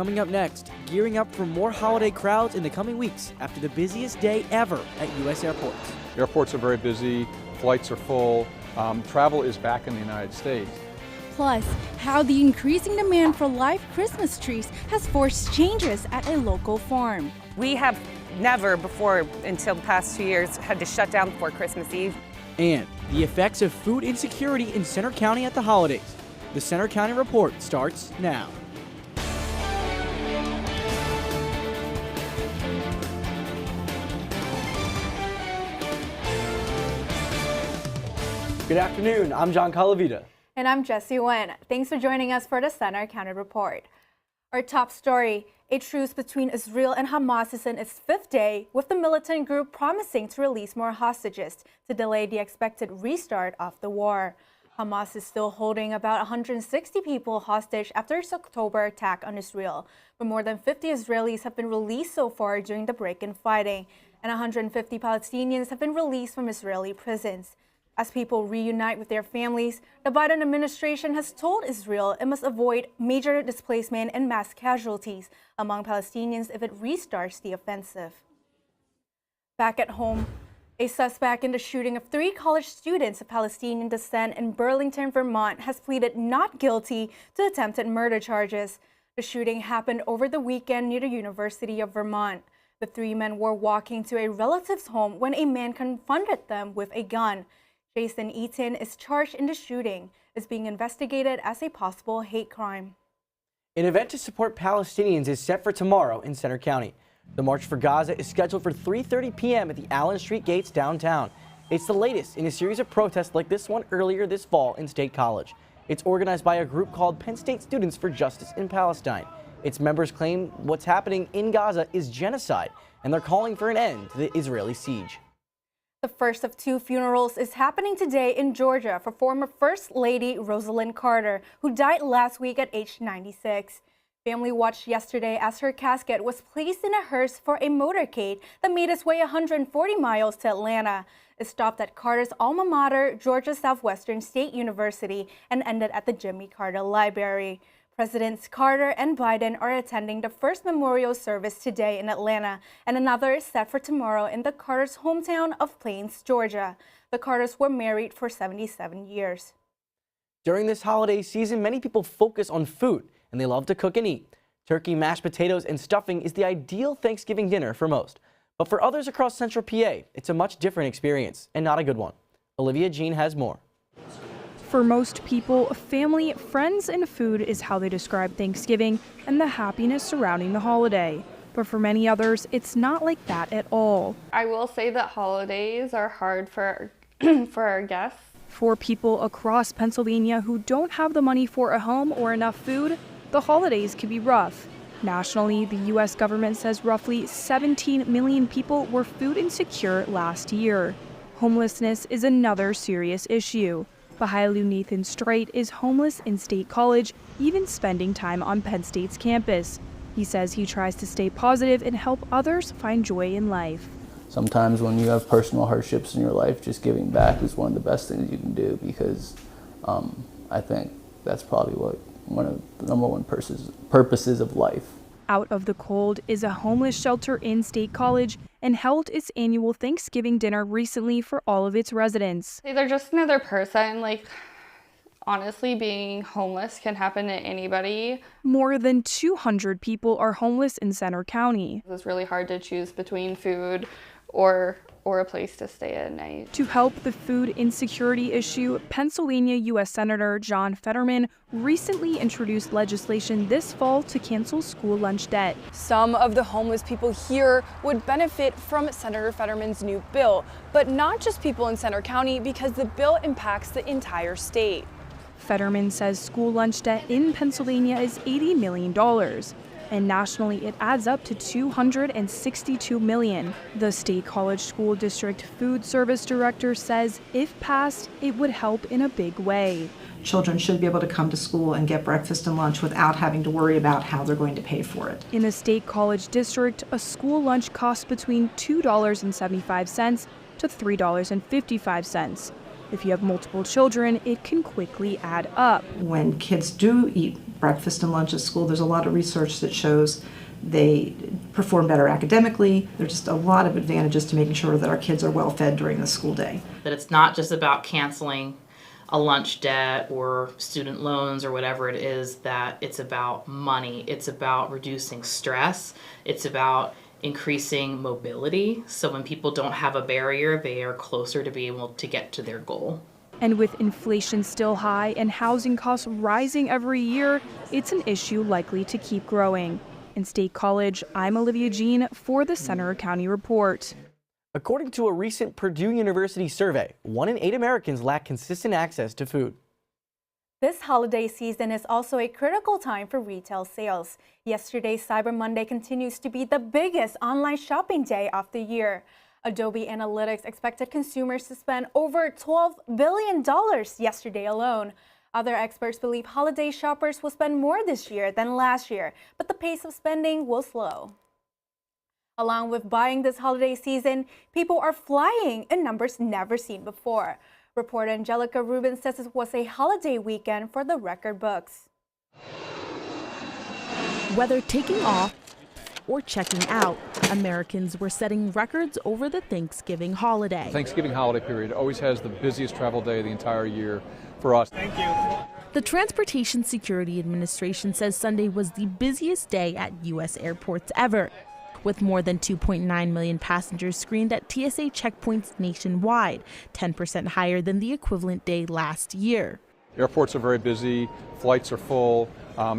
coming up next, gearing up for more holiday crowds in the coming weeks after the busiest day ever at U.S. airports. Airports are very busy, flights are full, travel is back in the United States. Plus, how the increasing demand for live Christmas trees has forced changes at a local farm. We have never before, until the past 2 years, had to shut down for Christmas Eve. And the effects of food insecurity in Centre County at the holidays. The Centre County Report starts now. Good afternoon, I'm John Calavita. And I'm Jessie Nguyen. Thanks for joining us for the Centre County Report. Our top story, a truce between Israel and Hamas is in its fifth day, with the militant group promising to release more hostages to delay the expected restart of the war. Hamas is still holding about 160 people hostage after its October attack on Israel, but more than 50 Israelis have been released so far during the break-in fighting, and 150 Palestinians have been released from Israeli prisons. As people reunite with their families, the Biden administration has told Israel it must avoid major displacement and mass casualties among Palestinians if it restarts the offensive. Back at home, a suspect in the shooting of 3 college students of Palestinian descent in Burlington, Vermont, has pleaded not guilty to attempted murder charges. The shooting happened over the weekend near the University of Vermont. The 3 men were walking to a relative's home when a man confronted them with a gun. Jason Eaton is charged in the shooting, is being investigated as a possible hate crime. An event to support Palestinians is set for tomorrow in Centre County. The March for Gaza is scheduled for 3:30 p.m. at the Allen Street Gates downtown. It's the latest in a series of protests like this one earlier this fall in State College. It's organized by a group called Penn State Students for Justice in Palestine. Its members claim what's happening in Gaza is genocide, and they're calling for an end to the Israeli siege. The first of 2 funerals is happening today in Georgia for former First Lady Rosalynn Carter, who died last week at age 96. Family watched yesterday as her casket was placed in a hearse for a motorcade that made its way 140 miles to Atlanta. It stopped at Carter's alma mater, Georgia Southwestern State University, and ended at the Jimmy Carter Library. Presidents Carter and Biden are attending the first memorial service today in Atlanta, and another is set for tomorrow in the Carters' hometown of Plains, Georgia. The Carters were married for 77 years. During this holiday season, many people focus on food, and they love to cook and eat. Turkey, mashed potatoes, and stuffing is the ideal Thanksgiving dinner for most. But for others across Central PA, it's a much different experience, and not a good one. Olivia Jean has more. For most people, family, friends, and food is how they describe Thanksgiving and the happiness surrounding the holiday. But for many others, it's not like that at all. I will say that holidays are hard for our guests. For people across Pennsylvania who don't have the money for a home or enough food, the holidays can be rough. Nationally, the U.S. government says roughly 17 million people were food insecure last year. Homelessness is another serious issue. Bahailu Nathan Straight is homeless in State College, even spending time on Penn State's campus. He says he tries to stay positive and help others find joy in life. Sometimes when you have personal hardships in your life, just giving back is one of the best things you can do, because I think that's probably one of the number one purposes of life. Out of the Cold is a homeless shelter in State College and held its annual Thanksgiving dinner recently for all of its residents. They're just another person. Like, honestly, being homeless can happen to anybody. More than 200 people are homeless in Centre County. It was really hard to choose between food or a place to stay at night. To help the food insecurity issue, Pennsylvania U.S. Senator John Fetterman recently introduced legislation this fall to cancel school lunch debt. Some of the homeless people here would benefit from Senator Fetterman's new bill, but not just people in Centre County, because the bill impacts the entire state. Fetterman says school lunch debt in Pennsylvania is $80 million. And nationally, it adds up to $262 million. The State College School District Food Service Director says if passed, it would help in a big way. Children should be able to come to school and get breakfast and lunch without having to worry about how they're going to pay for it. In the State College District, a school lunch costs between $2.75 to $3.55. If you have multiple children, it can quickly add up. When kids do eat breakfast and lunch at school. There's a lot of research that shows they perform better academically. There's just a lot of advantages to making sure that our kids are well fed during the school day. That it's not just about canceling a lunch debt or student loans or whatever it is, that it's about money. It's about reducing stress. It's about increasing mobility. So when people don't have a barrier, they are closer to being able to get to their goal. And with inflation still high and housing costs rising every year, it's an issue likely to keep growing. In State College, I'm Olivia Jean for the Seneca County Report. According to a recent Purdue University survey, 1 in 8 Americans lack consistent access to food. This holiday season is also a critical time for retail sales. Yesterday's Cyber Monday continues to be the biggest online shopping day of the year. Adobe Analytics expected consumers to spend over $12 billion yesterday alone. Other experts believe holiday shoppers will spend more this year than last year, but the pace of spending will slow. Along with buying this holiday season, people are flying in numbers never seen before. Reporter Angelica Rubin says it was a holiday weekend for the record books. Whether taking off or checking out, Americans were setting records over the Thanksgiving holiday. The Thanksgiving holiday period always has the busiest travel day of the entire year for us. Thank you. The Transportation Security Administration says Sunday was the busiest day at U.S. airports ever, with more than 2.9 million passengers screened at TSA checkpoints nationwide, 10% higher than the equivalent day last year. Airports are very busy, flights are full,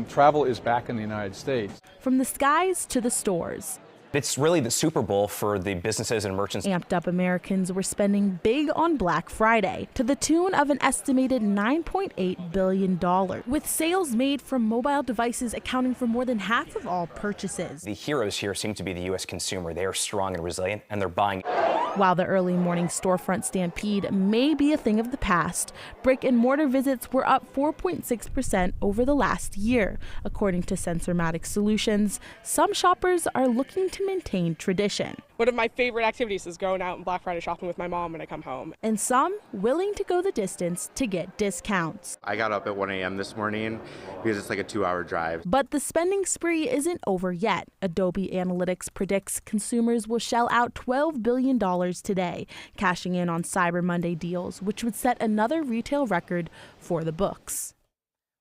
travel is back in the United States. From the skies to the stores. It's really the Super Bowl for the businesses and merchants. Amped up Americans were spending big on Black Friday to the tune of an estimated $9.8 billion, with sales made from mobile devices accounting for more than half of all purchases. The heroes here seem to be the U.S. consumer. They are strong and resilient, and they're buying. While the early morning storefront stampede may be a thing of the past, brick and mortar visits were up 4.6% over the last year. According to Sensormatic Solutions, some shoppers are looking to maintain tradition. One of my favorite activities is going out and Black Friday shopping with my mom when I come home. And some willing to go the distance to get discounts. I got up at 1 a.m. this morning because it's like a 2-hour drive. But the spending spree isn't over yet. Adobe Analytics predicts consumers will shell out $12 billion today, cashing in on Cyber Monday deals, which would set another retail record for the books.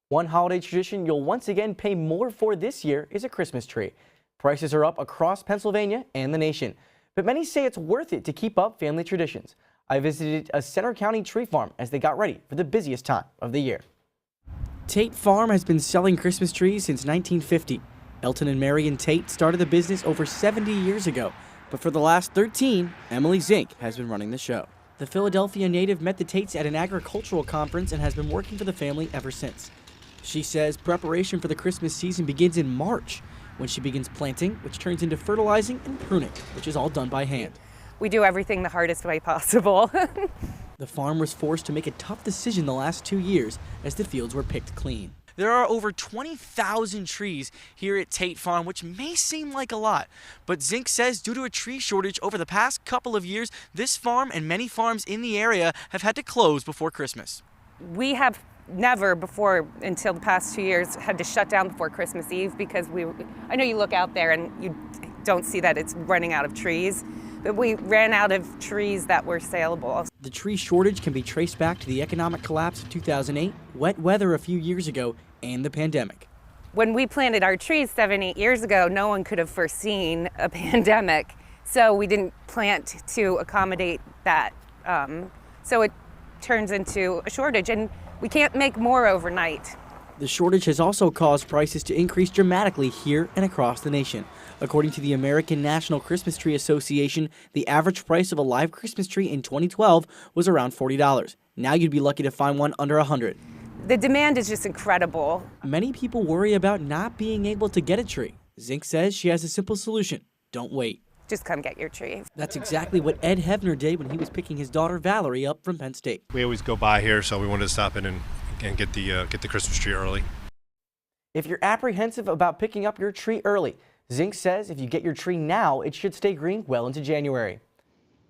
One holiday tradition you'll once again pay more for this year is a Christmas tree. Prices are up across Pennsylvania and the nation, but many say it's worth it to keep up family traditions. I visited a Centre County tree farm as they got ready for the busiest time of the year. Tate Farm has been selling Christmas trees since 1950. Elton and Marion Tate started the business over 70 years ago, but for the last 13, Emily Zink has been running the show. The Philadelphia native met the Tates at an agricultural conference and has been working for the family ever since. She says preparation for the Christmas season begins in March, when she begins planting, which turns into fertilizing and pruning, which is all done by hand. We do everything the hardest way possible. The farm was forced to make a tough decision the last 2 years as the fields were picked clean. There are over 20,000 trees here at Tate Farm, which may seem like a lot, but Zink says due to a tree shortage over the past couple of years, this farm and many farms in the area have had to close before Christmas. We have never before, until the past 2 years, had to shut down before Christmas Eve because I know you look out there and you don't see that it's running out of trees, but we ran out of trees that were saleable. The tree shortage can be traced back to the economic collapse of 2008, wet weather a few years ago, and the pandemic. When we planted our trees 7-8 years ago, no one could have foreseen a pandemic, so we didn't plant to accommodate that. So it turns into a shortage, and we can't make more overnight. The shortage has also caused prices to increase dramatically here and across the nation. According to the American National Christmas Tree Association, the average price of a live Christmas tree in 2012 was around $40. Now you'd be lucky to find one under $100. The demand is just incredible. Many people worry about not being able to get a tree. Zink says she has a simple solution. Don't wait. Just come get your tree. That's exactly what Ed Hevner did when he was picking his daughter Valerie up from Penn State. We always go by here, so we wanted to stop in and get the Christmas tree early. If you're apprehensive about picking up your tree early, Zink says if you get your tree now, it should stay green well into January.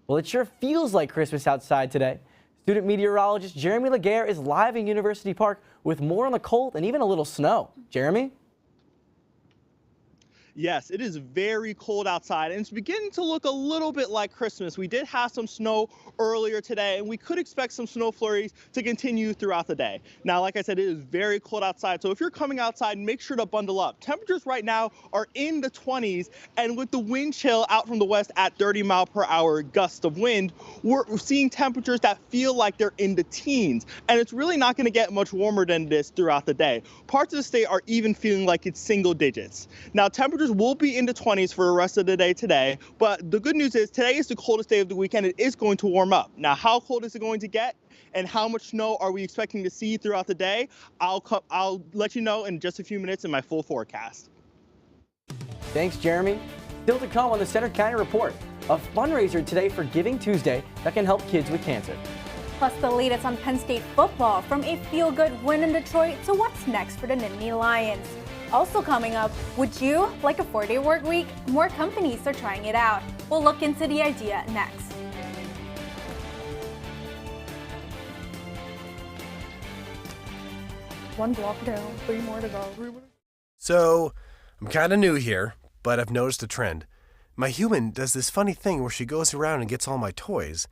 Well, it sure feels like Christmas outside today. Student meteorologist Jeremy Laguerre is live in University Park with more on the cold and even a little snow. Jeremy? Yes, it is very cold outside, and it's beginning to look a little bit like Christmas. We did have some snow earlier today, and we could expect some snow flurries to continue throughout the day. Now, like I said, it is very cold outside, so if you're coming outside, make sure to bundle up. Temperatures right now are in the 20s, and with the wind chill out from the west at 30-mile-per-hour gusts of wind, we're seeing temperatures that feel like they're in the teens, and it's really not going to get much warmer than this throughout the day. Parts of the state are even feeling like it's single digits. Now, temperatures will be in the 20s for the rest of the day today, but the good news is today is the coldest day of the weekend. It is going to warm up. Now, how cold is it going to get and how much snow are we expecting to see throughout the day? I'll let you know in just a few minutes in my full forecast. Thanks, Jeremy. Still to come on the Center County Report, a fundraiser today for Giving Tuesday that can help kids with cancer. Plus the latest on Penn State football, from a feel-good win in Detroit to what's next for the Nittany Lions. Also coming up, would you like a 4-day work week? More companies are trying it out. We'll look into the idea next. One block down, 3 more to go. So, I'm kind of new here, but I've noticed a trend. My human does this funny thing where she goes around and gets all my toys,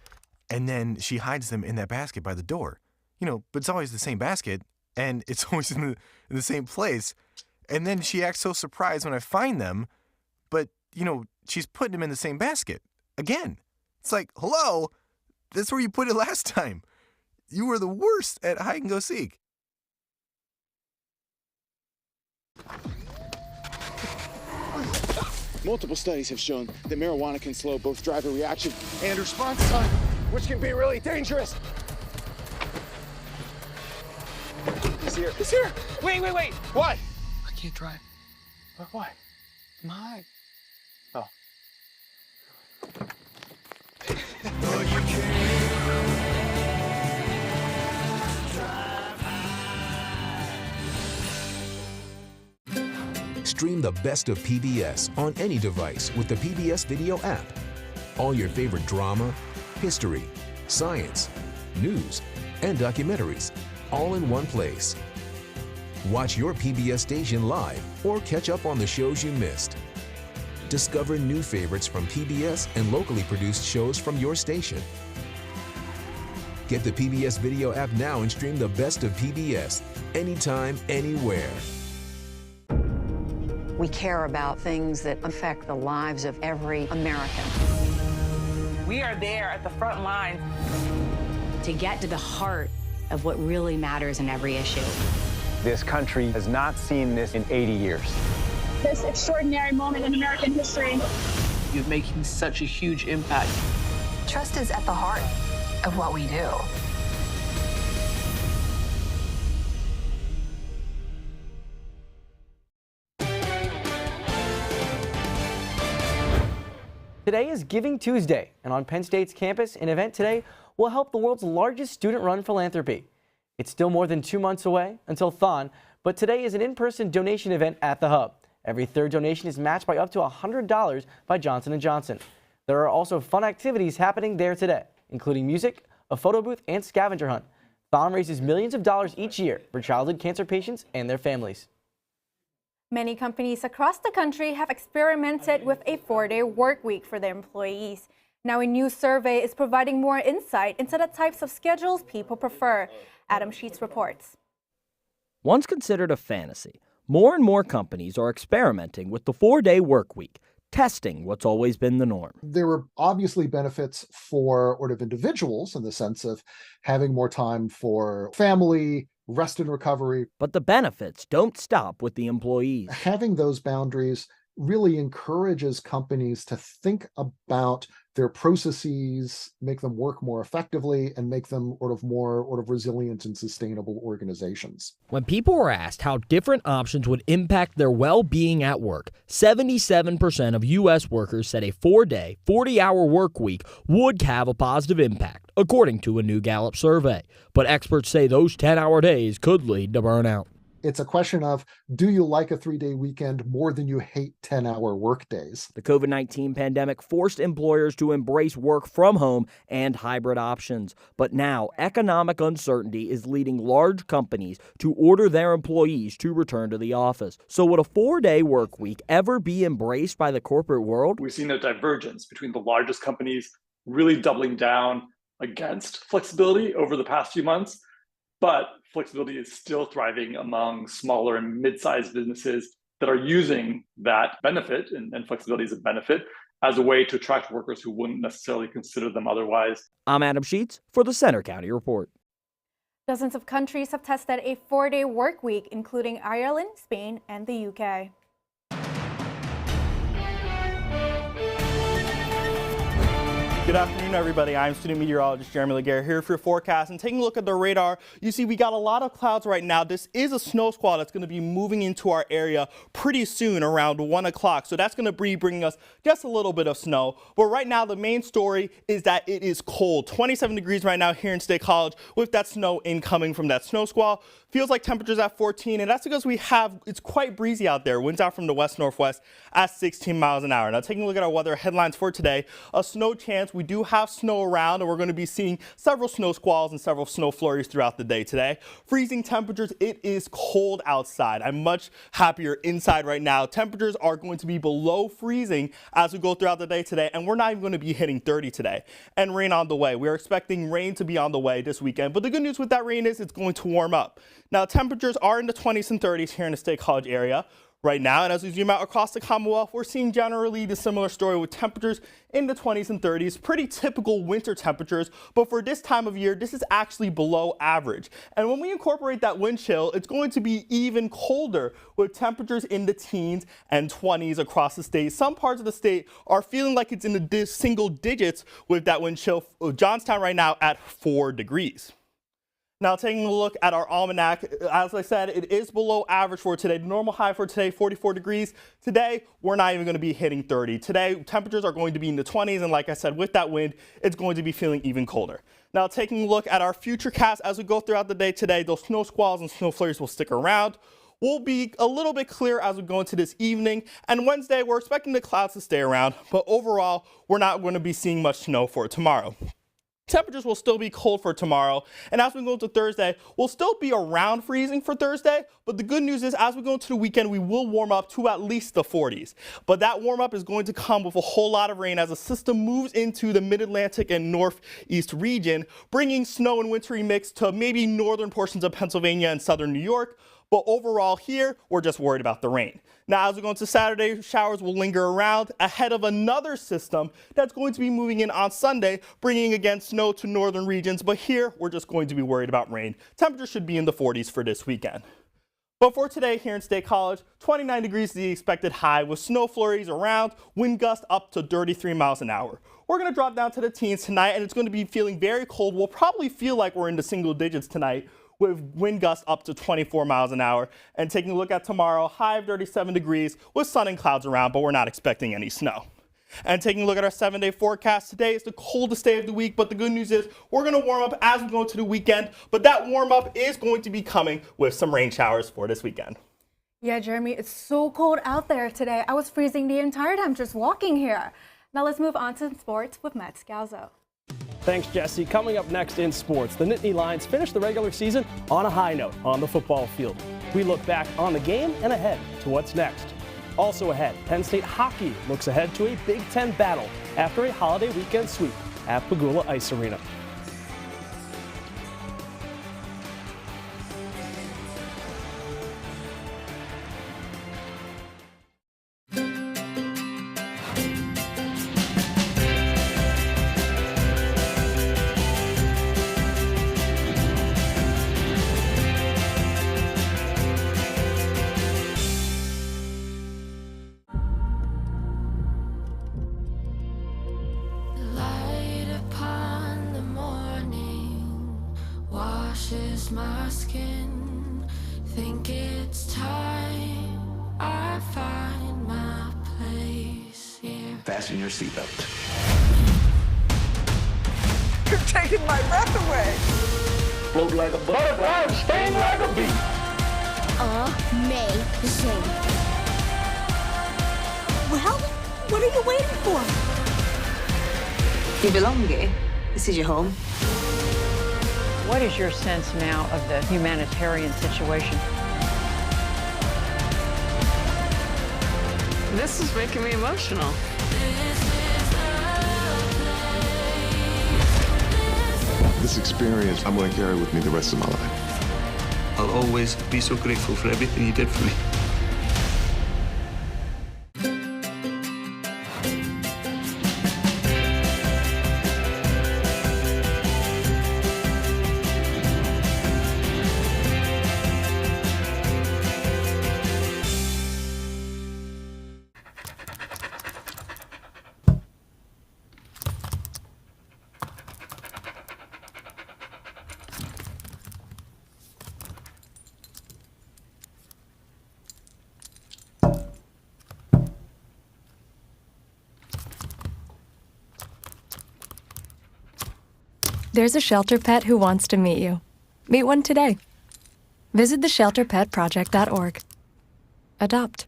and then she hides them in that basket by the door. But it's always the same basket, and it's always in the same place. And then she acts so surprised when I find them, but, she's putting them in the same basket. Again. It's like, hello, that's where you put it last time. You were the worst at hide and go seek. Multiple studies have shown that marijuana can slow both driver reaction and response time, which can be really dangerous. He's here. He's here. Wait. What? I can't drive. Why? I'm high. Oh. Stream the best of PBS on any device with the PBS Video app. All your favorite drama, history, science, news, and documentaries, all in one place. Watch your PBS station live or catch up on the shows you missed. Discover new favorites from PBS and locally produced shows from your station. Get the PBS Video app now and stream the best of PBS anytime, anywhere. We care about things that affect the lives of every American. We are there at the front line to get to the heart of what really matters in every issue. This country has not seen this in 80 years. This extraordinary moment in American history. You're making such a huge impact. Trust is at the heart of what we do. Today is Giving Tuesday, and on Penn State's campus, an event today will help the world's largest student-run philanthropy. It's still more than 2 months away until Thon, but today is an in-person donation event at the Hub. Every third donation is matched by up to $100 by Johnson & Johnson. There are also fun activities happening there today, including music, a photo booth, and scavenger hunt. Thon raises millions of dollars each year for childhood cancer patients and their families. Many companies across the country have experimented with a 4-day work week for their employees. Now, a new survey is providing more insight into the types of schedules people prefer. Adam Sheets reports. Once considered a fantasy, more and more companies are experimenting with the 4-day work week, testing what's always been the norm. There were obviously benefits for individuals in the sense of having more time for family, rest and recovery. But the benefits don't stop with the employees. Having those boundaries really encourages companies to think about their processes, make them work more effectively, and make them more resilient and sustainable organizations. When people were asked how different options would impact their well-being at work, 77% of U.S. workers said a 4-day, 40-hour work week would have a positive impact, according to a new Gallup survey. But experts say those 10-hour days could lead to burnout. It's a question of, do you like a 3-day weekend more than you hate 10-hour workdays? The COVID-19 pandemic forced employers to embrace work from home and hybrid options. But now, economic uncertainty is leading large companies to order their employees to return to the office. So would a 4-day work week ever be embraced by the corporate world? We've seen a divergence between the largest companies really doubling down against flexibility over the past few months, but flexibility is still thriving among smaller and mid-sized businesses that are using that benefit, and flexibility is a benefit, as a way to attract workers who wouldn't necessarily consider them otherwise. I'm Adam Sheets for the Center County Report. Dozens of countries have tested a 4-day work week, including Ireland, Spain, and the UK. Good afternoon, everybody. I'm student meteorologist Jeremy Laguerre here for your forecast. And taking a look at the radar, you see we got a lot of clouds right now. This is a snow squall that's going to be moving into our area pretty soon, around 1 o'clock. So that's going to be bringing us just a little bit of snow. But right now, the main story is that it is cold. 27 degrees right now here in State College with that snow incoming from that snow squall. Feels like temperatures at 14, and that's because it's quite breezy out there. Winds out from the west-northwest at 16 miles an hour. Now, taking a look at our weather headlines for today, a snow chance. We do have snow around, and we're going to be seeing several snow squalls and several snow flurries throughout the day today. Freezing temperatures. It is cold outside. I'm much happier inside right now. Temperatures are going to be below freezing as we go throughout the day today, and we're not even going to be hitting 30 today. And rain on the way. We are expecting rain to be on the way this weekend, but the good news with that rain is it's going to warm up. Now, temperatures are in the 20s and 30s here in the State College area right now, and as we zoom out across the Commonwealth, we're seeing generally the similar story with temperatures in the 20s and 30s, pretty typical winter temperatures, but for this time of year, this is actually below average. And when we incorporate that wind chill, it's going to be even colder with temperatures in the teens and 20s across the state. Some parts of the state are feeling like it's in the single digits with that wind chill. Johnstown right now at 4 degrees. Now, taking a look at our almanac, as I said, it is below average for today. The normal high for today, 44 degrees. Today, we're not even going to be hitting 30. Today, temperatures are going to be in the 20s, and like I said, with that wind, it's going to be feeling even colder. Now, taking a look at our future cast as we go throughout the day today, those snow squalls and snow flurries will stick around. We'll be a little bit clearer as we go into this evening, and Wednesday, we're expecting the clouds to stay around, but overall, we're not going to be seeing much snow for tomorrow. Temperatures will still be cold for tomorrow, and as we go into Thursday, we'll still be around freezing for Thursday, but the good news is as we go into the weekend, we will warm up to at least the 40s. But that warm up is going to come with a whole lot of rain as the system moves into the mid-Atlantic and northeast region, bringing snow and wintry mix to maybe northern portions of Pennsylvania and southern New York. But overall here, we're just worried about the rain. Now, as we go into Saturday, showers will linger around ahead of another system that's going to be moving in on Sunday, bringing again snow to northern regions. But here, we're just going to be worried about rain. Temperatures should be in the 40s for this weekend. But for today here in State College, 29 degrees is the expected high with snow flurries around, wind gusts up to 33 miles an hour. We're going to drop down to the teens tonight, and it's going to be feeling very cold. We'll probably feel like we're in the single digits tonight, with wind gusts up to 24 miles an hour. And taking a look at tomorrow, high of 37 degrees with sun and clouds around, but we're not expecting any snow. And taking a look at our 7-day forecast, today is the coldest day of the week, but the good news is we're going to warm up as we go into the weekend, but that warm up is going to be coming with some rain showers for this weekend. Yeah, Jeremy, it's so cold out there today. I was freezing the entire time just walking here. Now let's move on to sports with Matt Scalzo. Thanks, Jesse. Coming up next in sports, the Nittany Lions finished the regular season on a high note on the football field. We look back on the game and ahead to what's next. Also ahead, Penn State hockey looks ahead to a Big Ten battle after a holiday weekend sweep at Pegula Ice Arena. My skin, think it's time I find my place here. Fasten your seatbelt. You're taking my breath away. Float like a butterfly, sting like a bee. amazing. Well, what are you waiting for? You belong here. This is your home. What is your sense now of the humanitarian situation? This is making me emotional. This experience I'm going to carry with me the rest of my life. I'll always be so grateful for everything you did for me. There's a shelter pet who wants to meet you. Meet one today. Visit theshelterpetproject.org. Adopt.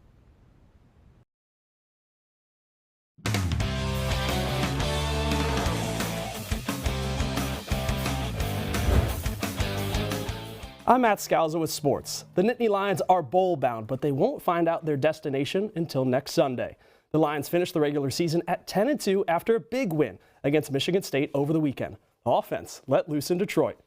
I'm Matt Scalzo with sports. The Nittany Lions are bowl-bound, but they won't find out their destination until next Sunday. The Lions finished the regular season at 10-2 after a big win against Michigan State over the weekend. The offense let loose in Detroit.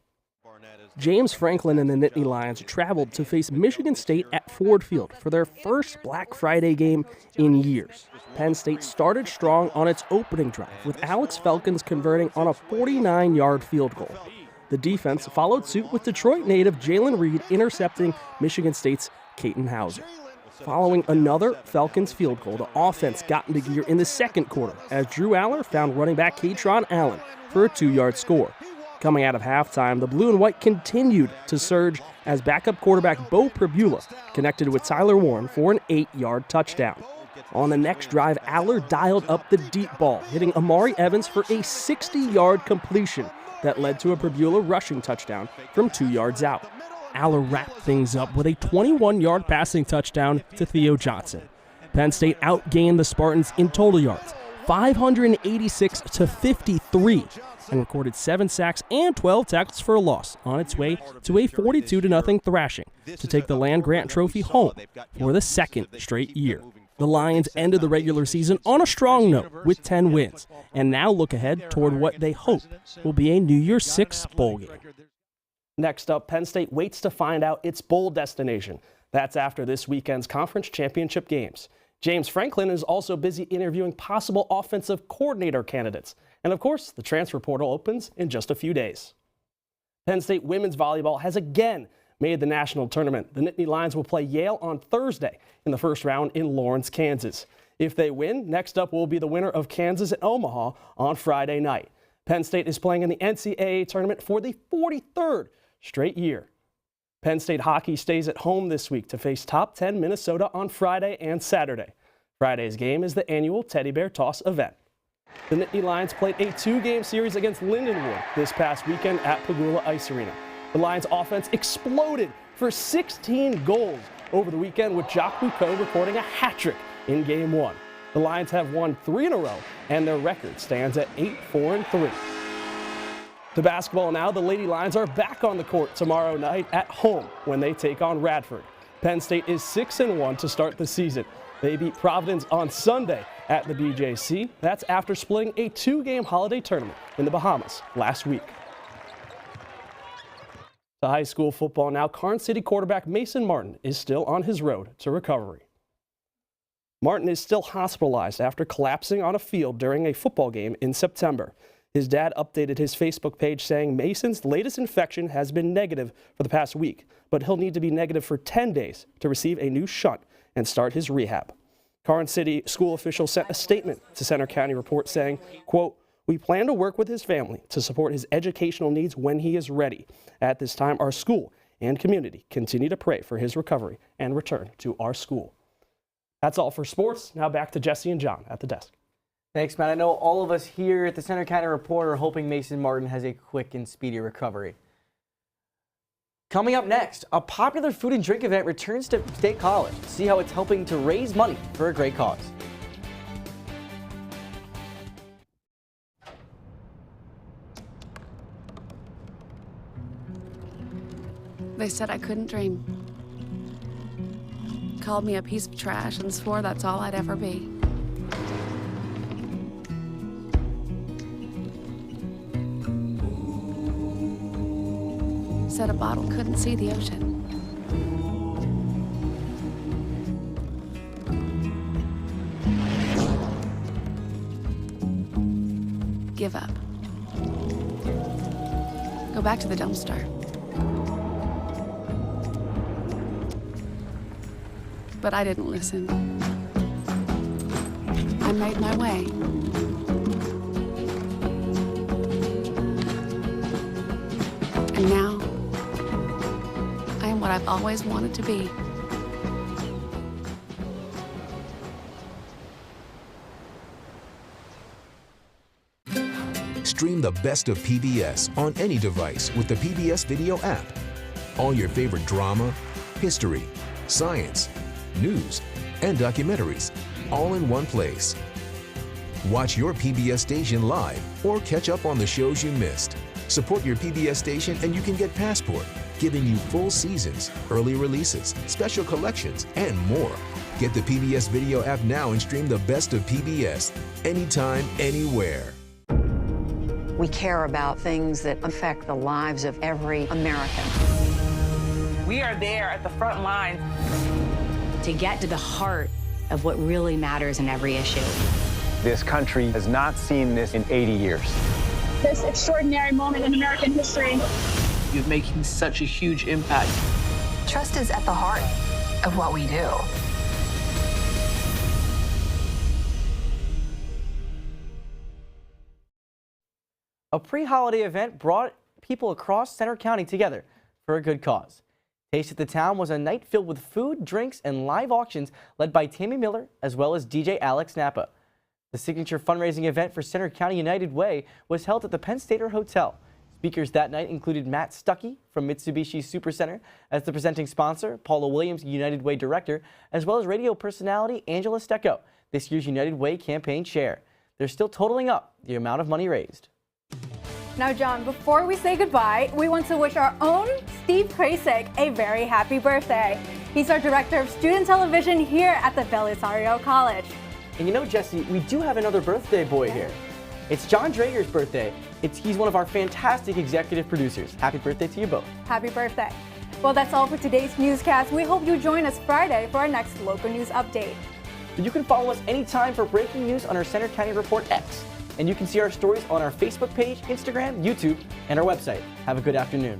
James Franklin and the Nittany Lions traveled to face Michigan State at Ford Field for their first Black Friday game in years. Penn State started strong on its opening drive, with Alex Felkins converting on a 49-yard field goal. The defense followed suit with Detroit native Jalen Reed intercepting Michigan State's Caton Hauser. Following another Falcons field goal, the offense got into gear in the second quarter as Drew Aller found running back Katron Allen for a 2-yard score. Coming out of halftime, the blue and white continued to surge as backup quarterback Bo Pribula connected with Tyler Warren for an 8-yard touchdown. On the next drive, Aller dialed up the deep ball, hitting Amari Evans for a 60-yard completion that led to a Pribula rushing touchdown from 2 yards out. Aller wrapped things up with a 21-yard passing touchdown to Theo Johnson. Penn State outgained the Spartans in total yards, 586 to 53, and recorded 7 sacks and 12 tackles for a loss on its way to a 42-0 thrashing to take the Land-Grant Trophy home for the second straight year. The Lions ended the regular season on a strong note with 10 wins, and now look ahead toward what they hope will be a New Year's Six bowl game. Next up, Penn State waits to find out its bowl destination. That's after this weekend's conference championship games. James Franklin is also busy interviewing possible offensive coordinator candidates. And of course, the transfer portal opens in just a few days. Penn State women's volleyball has again made the national tournament. The Nittany Lions will play Yale on Thursday in the first round in Lawrence, Kansas. If they win, next up will be the winner of Kansas and Omaha on Friday night. Penn State is playing in the NCAA tournament for the 43rd straight year. Penn State hockey stays at home this week to face top 10 Minnesota on Friday and Saturday. Friday's game is the annual Teddy Bear Toss event. The Nittany Lions played a 2-game series against Lindenwood this past weekend at Pagula Ice Arena. The Lions offense exploded for 16 goals over the weekend, with Jacques Boucaud recording a hat trick in Game 1. The Lions have won 3 in a row, and their record stands at 8-4-3. To basketball now, the Lady Lions are back on the court tomorrow night at home when they take on Radford. Penn State is 6-1 to start the season. They beat Providence on Sunday at the BJC. That's after splitting a 2-game holiday tournament in the Bahamas last week. To high school football now, Karn City quarterback Mason Martin is still on his road to recovery. Martin is still hospitalized after collapsing on a field during a football game in September. His dad updated his Facebook page saying Mason's latest infection has been negative for the past week, but he'll need to be negative for 10 days to receive a new shunt and start his rehab. Karn City school officials sent a statement to Center County Report saying, quote, "We plan to work with his family to support his educational needs when he is ready. At this time, our school and community continue to pray for his recovery and return to our school." That's all for sports. Now back to Jesse and John at the desk. Thanks, Matt. I know all of us here at the Center County Report are hoping Mason Martin has a quick and speedy recovery. Coming up next, a popular food and drink event returns to State College. See how it's helping to raise money for a great cause. They said I couldn't dream. Called me a piece of trash and swore that's all I'd ever be. Said a bottle couldn't see the ocean. Give up. Go back to the dumpster. But I didn't listen. I made my way. And now, I am what I've always wanted to be. Stream the best of PBS on any device with the PBS Video app. All your favorite drama, history, science, news, and documentaries, all in one place. Watch your PBS station live or catch up on the shows you missed. Support your PBS station and you can get Passport, giving you full seasons, early releases, special collections, and more. Get the PBS Video app now and stream the best of PBS anytime, anywhere. We care about things that affect the lives of every American. We are there at the front line to get to the heart of what really matters in every issue. This country has not seen this in 80 years. This extraordinary moment in American history. You're making such a huge impact. Trust is at the heart of what we do. A pre-holiday event brought people across Centre County together for a good cause. Taste of the Town was a night filled with food, drinks, and live auctions led by Tammy Miller as well as DJ Alex Napa. The signature fundraising event for Centre County United Way was held at the Penn Stater Hotel. Speakers that night included Matt Stuckey from Mitsubishi Supercenter as the presenting sponsor, Paula Williams, United Way Director, as well as radio personality Angela Stecco, this year's United Way campaign chair. They're still totaling up the amount of money raised. Now, John, before we say goodbye, we want to wish our own Steve Krasik a very happy birthday. He's our Director of Student Television here at the Belisario College. And you know, Jesse, we do have another birthday boy here. It's John Drager's birthday. He's one of our fantastic executive producers. Happy birthday to you both. Happy birthday. Well, that's all for today's newscast. We hope you join us Friday for our next local news update. You can follow us anytime for breaking news on our Centre County Report X. And you can see our stories on our Facebook page, Instagram, YouTube, and our website. Have a good afternoon.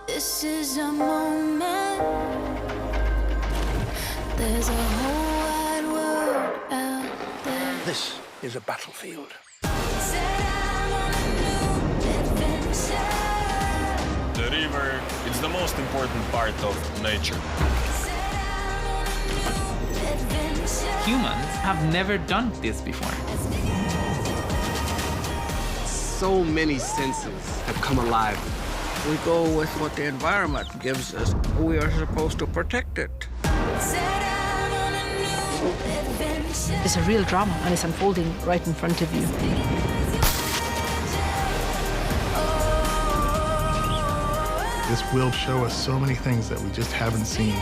This is a moment. There's a whole wide world out there. This is a battlefield. The river is the most important part of nature. Humans have never done this before. So many senses have come alive. We go with what the environment gives us. We are supposed to protect it. It's a real drama, and it's unfolding right in front of you. This will show us so many things that we just haven't seen.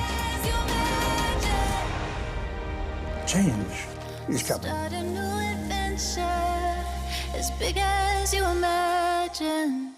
Change is coming. Start a new adventure as big as you imagine.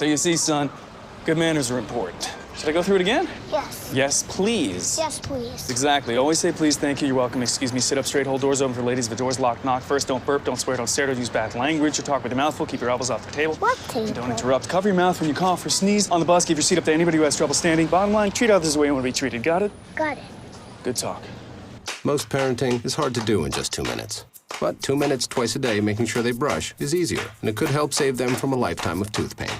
So you see, son, good manners are important. Should I go through it again? Yes. Yes, please. Yes, please. Exactly. Always say please, thank you, you're welcome, excuse me, sit up straight, hold doors open for ladies. If the door's locked, knock first. Don't burp, don't swear, don't stare, don't use bad language, or talk with your mouth full. Keep your elbows off the table. What table? And don't interrupt. Cover your mouth when you cough or sneeze. On the bus, give your seat up to anybody who has trouble standing. Bottom line, treat others the way you want to be treated. Got it? Got it. Good talk. Most parenting is hard to do in just 2 minutes. But 2 minutes twice a day making sure they brush is easier, and it could help save them from a lifetime of tooth pain.